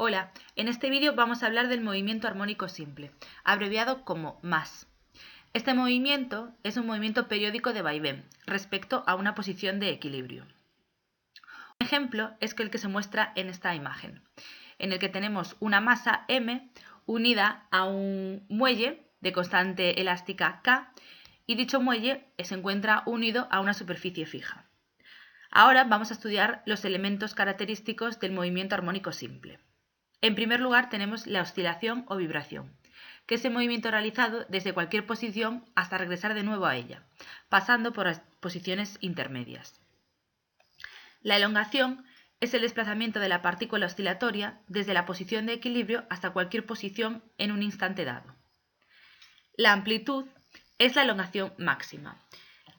Hola, en este vídeo vamos a hablar del movimiento armónico simple, abreviado como MAS. Este movimiento es un movimiento periódico de vaivén respecto a una posición de equilibrio. Un ejemplo es el que se muestra en esta imagen, en el que tenemos una masa M unida a un muelle de constante elástica K y dicho muelle se encuentra unido a una superficie fija. Ahora vamos a estudiar los elementos característicos del movimiento armónico simple. En primer lugar tenemos la oscilación o vibración, que es el movimiento realizado desde cualquier posición hasta regresar de nuevo a ella, pasando por las posiciones intermedias. La elongación es el desplazamiento de la partícula oscilatoria desde la posición de equilibrio hasta cualquier posición en un instante dado. La amplitud es la elongación máxima,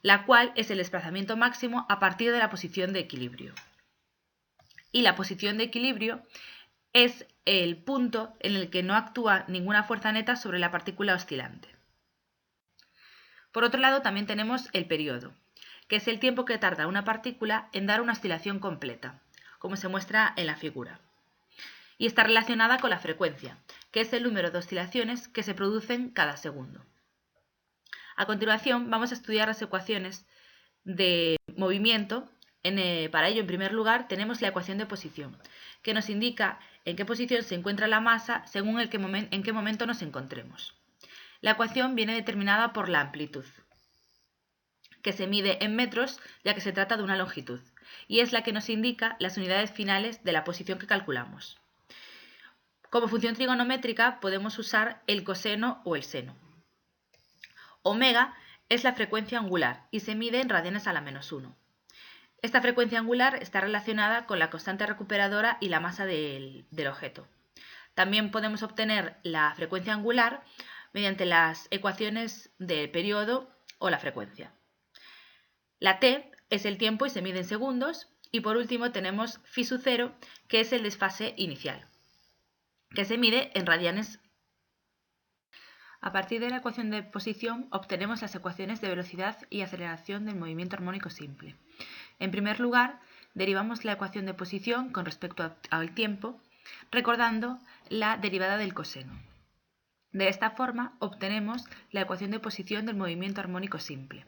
la cual es el desplazamiento máximo a partir de la posición de equilibrio. Y la posición de equilibrio es el punto en el que no actúa ninguna fuerza neta sobre la partícula oscilante. Por otro lado, también tenemos el periodo, que es el tiempo que tarda una partícula en dar una oscilación completa, como se muestra en la figura. Y está relacionada con la frecuencia, que es el número de oscilaciones que se producen cada segundo. A continuación, vamos a estudiar las ecuaciones de movimiento. Para ello, en primer lugar, tenemos la ecuación de posición, que nos indica en qué posición se encuentra la masa según en qué momento nos encontremos. La ecuación viene determinada por la amplitud, que se mide en metros ya que se trata de una longitud, y es la que nos indica las unidades finales de la posición que calculamos. Como función trigonométrica podemos usar el coseno o el seno. Omega es la frecuencia angular y se mide en radianes a la menos 1. Esta frecuencia angular está relacionada con la constante recuperadora y la masa del objeto. También podemos obtener la frecuencia angular mediante las ecuaciones del periodo o la frecuencia. La t es el tiempo y se mide en segundos. Y por último tenemos phi sub 0, que es el desfase inicial, que se mide en radianes. A partir de la ecuación de posición obtenemos las ecuaciones de velocidad y aceleración del movimiento armónico simple. En primer lugar, derivamos la ecuación de posición con respecto al tiempo, recordando la derivada del coseno. De esta forma obtenemos la ecuación de posición del movimiento armónico simple.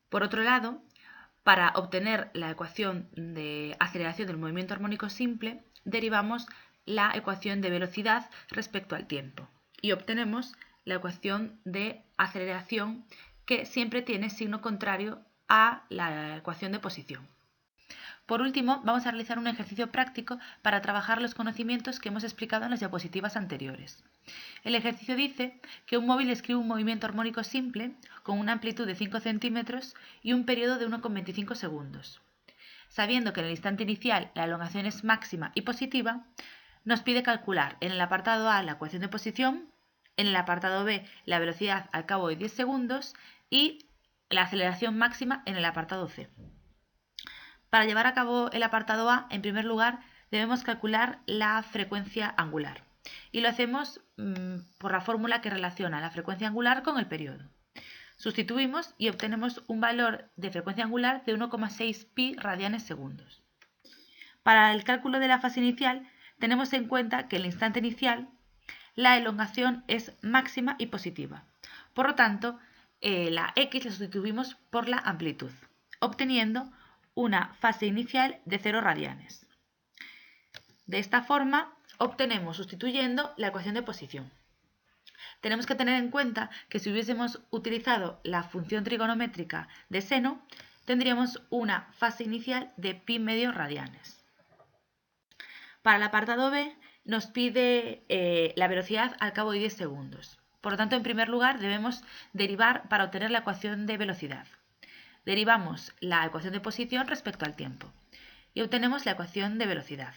Por otro lado, para obtener la ecuación de aceleración del movimiento armónico simple, derivamos la ecuación de velocidad respecto al tiempo y obtenemos la ecuación de aceleración, que siempre tiene signo contrario a la ecuación de posición. Por último, vamos a realizar un ejercicio práctico para trabajar los conocimientos que hemos explicado en las diapositivas anteriores. El ejercicio dice que un móvil escribe un movimiento armónico simple con una amplitud de 5 centímetros y un periodo de 1,25 segundos. Sabiendo que en el instante inicial la elongación es máxima y positiva, nos pide calcular en el apartado A la ecuación de posición, en el apartado B la velocidad al cabo de 10 segundos y la aceleración máxima en el apartado C. Para llevar a cabo el apartado A, en primer lugar, debemos calcular la frecuencia angular. Y lo hacemos por la fórmula que relaciona la frecuencia angular con el periodo. Sustituimos y obtenemos un valor de frecuencia angular de 1,6 pi radianes segundos. Para el cálculo de la fase inicial, tenemos en cuenta que en el instante inicial la elongación es máxima y positiva. Por lo tanto, la x la sustituimos por la amplitud, obteniendo una fase inicial de 0 radianes. De esta forma obtenemos sustituyendo la ecuación de posición. Tenemos que tener en cuenta que si hubiésemos utilizado la función trigonométrica de seno, tendríamos una fase inicial de pi medio radianes. Para el apartado B nos pide la velocidad al cabo de 10 segundos. Por lo tanto, en primer lugar debemos derivar para obtener la ecuación de velocidad. Derivamos la ecuación de posición respecto al tiempo y obtenemos la ecuación de velocidad.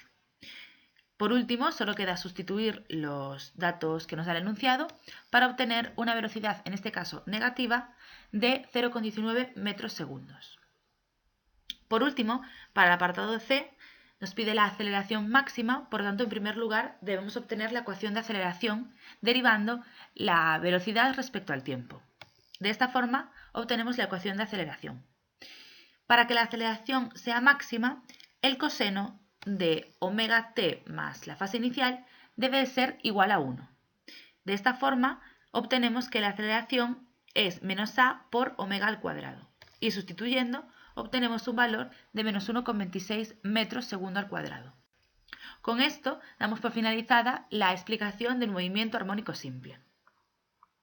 Por último, solo queda sustituir los datos que nos da el enunciado para obtener una velocidad, en este caso negativa, de 0,19 metros segundos. Por último, para el apartado C, nos pide la aceleración máxima, por lo tanto, en primer lugar, debemos obtener la ecuación de aceleración derivando la velocidad respecto al tiempo. De esta forma, obtenemos la ecuación de aceleración. Para que la aceleración sea máxima, el coseno de omega t más la fase inicial debe ser igual a 1. De esta forma obtenemos que la aceleración es menos a por omega al cuadrado y sustituyendo obtenemos un valor de menos 1,26 metros segundo al cuadrado. Con esto damos por finalizada la explicación del movimiento armónico simple.